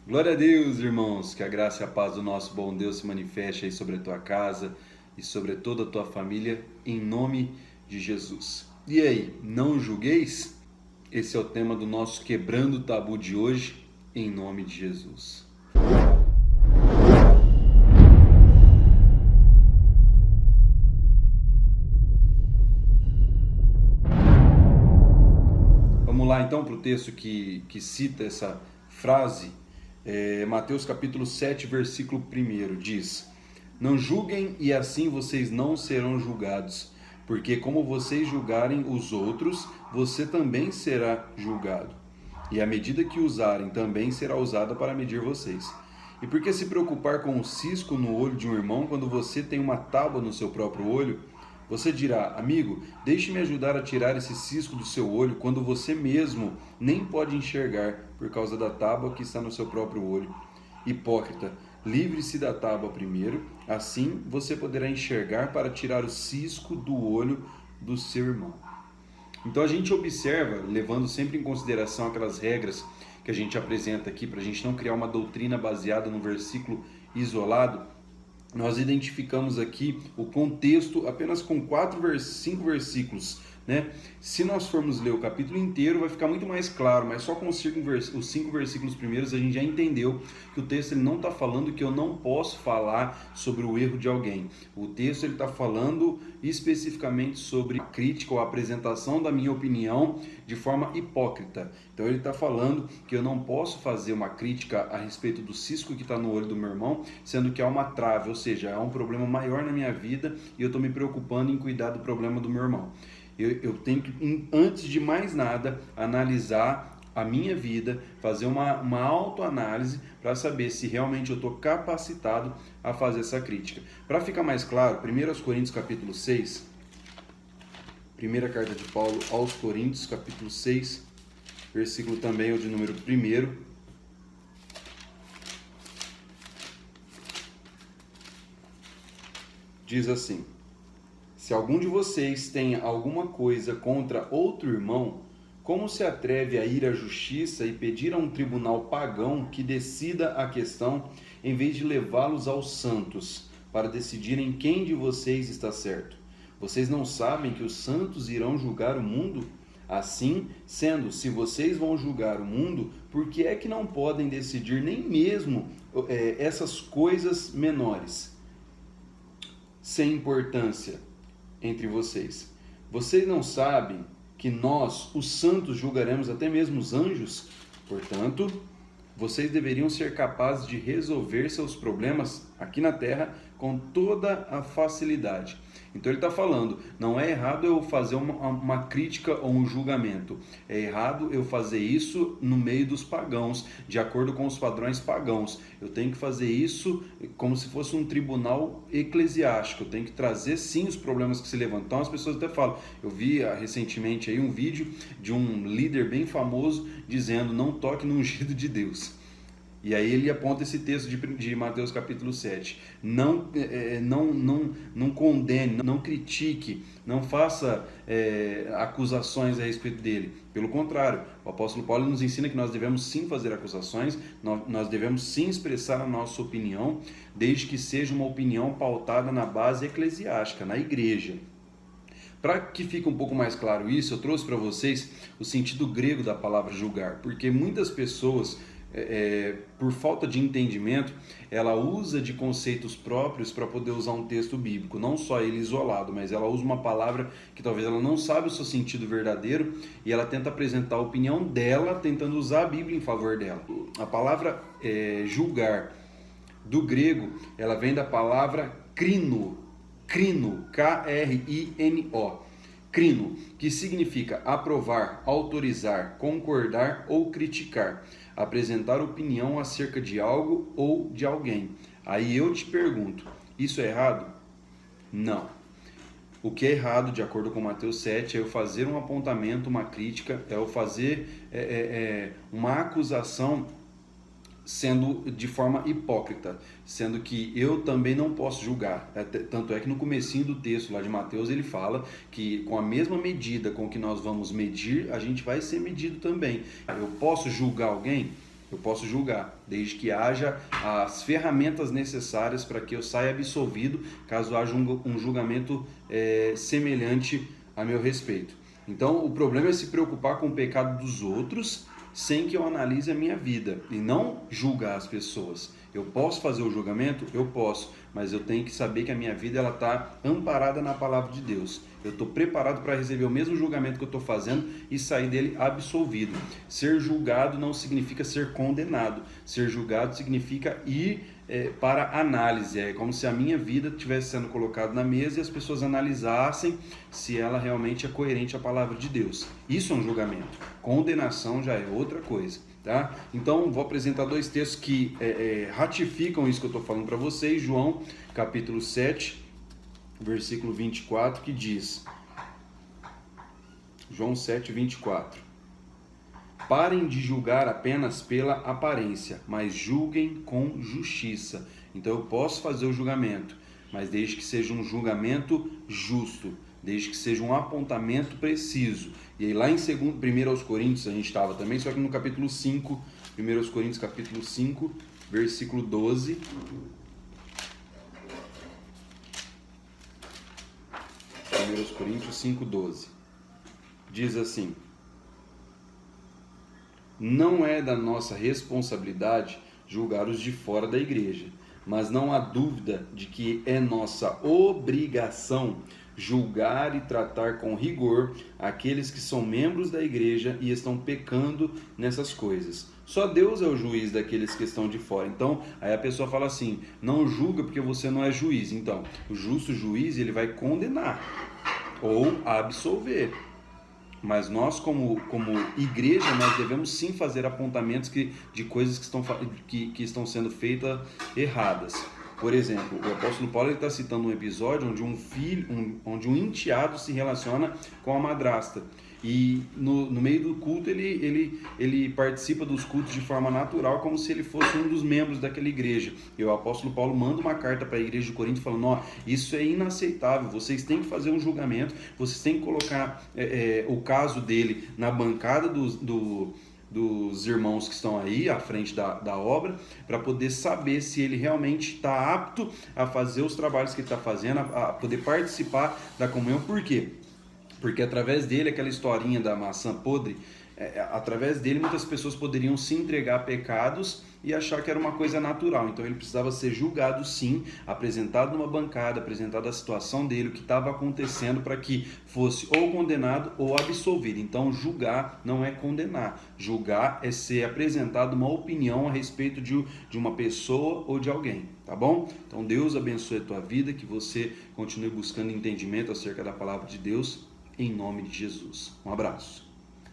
Glória a Deus, irmãos, que a graça e a paz do nosso bom Deus se manifeste aí sobre a tua casa e sobre toda a tua família, em nome de Jesus. E aí, não julgueis? Esse é o tema do nosso Quebrando o Tabu de hoje, em nome de Jesus. Vamos lá então para o texto que cita essa frase. Mateus capítulo 7, versículo 1 diz: Não julguem e assim vocês não serão julgados, porque como vocês julgarem os outros, você também será julgado. E a medida que usarem também será usada para medir vocês. E por que se preocupar com um cisco no olho de um irmão quando você tem uma tábua no seu próprio olho? Você dirá, amigo, deixe-me ajudar a tirar esse cisco do seu olho quando você mesmo nem pode enxergar por causa da tábua que está no seu próprio olho. Hipócrita, livre-se da tábua primeiro, assim você poderá enxergar para tirar o cisco do olho do seu irmão. Então a gente observa, levando sempre em consideração aquelas regras que a gente apresenta aqui, para a gente não criar uma doutrina baseada num versículo isolado, nós identificamos aqui o contexto apenas com 5 versículos, né? Se nós formos ler o capítulo inteiro, vai ficar muito mais claro, mas só com os 5 versículos primeiros a gente já entendeu que o texto ele não está falando que eu não posso falar sobre o erro de alguém. O texto ele está falando especificamente sobre a crítica ou a apresentação da minha opinião de forma hipócrita. Então ele está falando que eu não posso fazer uma crítica a respeito do cisco que está no olho do meu irmão, sendo que é uma trave, ou seja, é um problema maior na minha vida e eu estou me preocupando em cuidar do problema do meu irmão. Eu tenho que, antes de mais nada, analisar a minha vida, fazer uma autoanálise para saber se realmente eu estou capacitado a fazer essa crítica. Para ficar mais claro, 1 Coríntios capítulo 6, primeira carta de Paulo aos Coríntios, capítulo 6, versículo também o de número 1, diz assim: Se algum de vocês tem alguma coisa contra outro irmão, como se atreve a ir à justiça e pedir a um tribunal pagão que decida a questão, em vez de levá-los aos santos, para decidirem quem de vocês está certo? Vocês não sabem que os santos irão julgar o mundo? Assim, sendo, se vocês vão julgar o mundo, por que é que não podem decidir nem mesmo essas coisas menores, sem importância, entre vocês? Vocês não sabem que nós, os santos, julgaremos até mesmo os anjos? Portanto, vocês deveriam ser capazes de resolver seus problemas aqui na terra com toda a facilidade. Então ele está falando, não é errado eu fazer uma crítica ou um julgamento. É errado eu fazer isso no meio dos pagãos, de acordo com os padrões pagãos. Eu tenho que fazer isso como se fosse um tribunal eclesiástico. Eu tenho que trazer sim os problemas que se levantam. Então as pessoas até falam, eu vi recentemente aí um vídeo de um líder bem famoso dizendo, não toque no ungido de Deus. E aí ele aponta esse texto de Mateus capítulo 7. Não condene, não critique, não faça acusações a respeito dele. Pelo contrário, o apóstolo Paulo nos ensina que nós devemos sim fazer acusações, nós devemos sim expressar a nossa opinião, desde que seja uma opinião pautada na base eclesiástica, na igreja. Para que fique um pouco mais claro isso, eu trouxe para vocês o sentido grego da palavra julgar, porque muitas pessoas, por falta de entendimento, ela usa de conceitos próprios para poder usar um texto bíblico, não só ele isolado, mas ela usa uma palavra que talvez ela não sabe o seu sentido verdadeiro e ela tenta apresentar a opinião dela, tentando usar a Bíblia em favor dela. A palavra julgar, do grego, ela vem da palavra crino, K-R-I-N-O, crino, que significa aprovar, autorizar, concordar ou criticar, apresentar opinião acerca de algo ou de alguém. Aí eu te pergunto, isso é errado? Não. O que é errado, de acordo com Mateus 7, é eu fazer um apontamento, uma crítica, é eu fazer uma acusação sendo de forma hipócrita, sendo que eu também não posso julgar. Tanto é que no comecinho do texto lá de Mateus ele fala que com a mesma medida com que nós vamos medir, a gente vai ser medido também. Eu posso julgar alguém? Eu posso julgar, desde que haja as ferramentas necessárias para que eu saia absolvido, caso haja um julgamento semelhante a meu respeito. Então, o problema é se preocupar com o pecado dos outros, sem que eu analise a minha vida, e não julgar as pessoas. Eu posso fazer o julgamento? Eu posso, mas eu tenho que saber que a minha vida está amparada na palavra de Deus. Eu estou preparado para receber o mesmo julgamento que eu estou fazendo e sair dele absolvido. Ser julgado não significa ser condenado. Ser julgado significa ir para análise. É como se a minha vida estivesse sendo colocada na mesa e as pessoas analisassem se ela realmente é coerente à palavra de Deus. Isso é um julgamento. Condenação já é outra coisa. Tá? Então, vou apresentar dois textos que ratificam isso que eu estou falando para vocês. João, capítulo 7, versículo 24, que diz... João 7, 24. Parem de julgar apenas pela aparência, mas julguem com justiça. Então, eu posso fazer o julgamento, mas desde que seja um julgamento justo, desde que seja um apontamento preciso. E aí lá em 1 Coríntios, a gente estava também, só que no capítulo 5, 1 Coríntios capítulo 5, versículo 12. 1 Coríntios 5, 12. Diz assim: não é da nossa responsabilidade julgar os de fora da igreja, mas não há dúvida de que é nossa obrigação julgar e tratar com rigor aqueles que são membros da igreja e estão pecando nessas coisas. Só Deus é o juiz daqueles que estão de fora. Então, aí a pessoa fala assim, não julga porque você não é juiz. Então, o justo juiz, ele vai condenar ou absolver. Mas nós, como igreja, nós devemos sim fazer apontamentos de coisas que estão sendo feitas erradas. Por exemplo, o apóstolo Paulo está citando um episódio onde um enteado se relaciona com a madrasta. E no meio do culto ele participa dos cultos de forma natural, como se ele fosse um dos membros daquela igreja. E o apóstolo Paulo manda uma carta para a igreja de Corinto falando, isso é inaceitável, vocês têm que fazer um julgamento, vocês têm que colocar o caso dele na bancada dos irmãos que estão aí à frente da obra, para poder saber se ele realmente está apto a fazer os trabalhos que ele está fazendo, a poder participar da comunhão. Por quê? Porque através dele, aquela historinha da maçã podre, através dele muitas pessoas poderiam se entregar a pecados e achar que era uma coisa natural. Então ele precisava ser julgado sim, apresentado numa bancada, apresentado a situação dele, o que estava acontecendo, para que fosse ou condenado ou absolvido. Então julgar não é condenar, julgar é ser apresentado uma opinião a respeito de uma pessoa ou de alguém, tá bom? Então Deus abençoe a tua vida, que você continue buscando entendimento acerca da palavra de Deus, em nome de Jesus. Um abraço.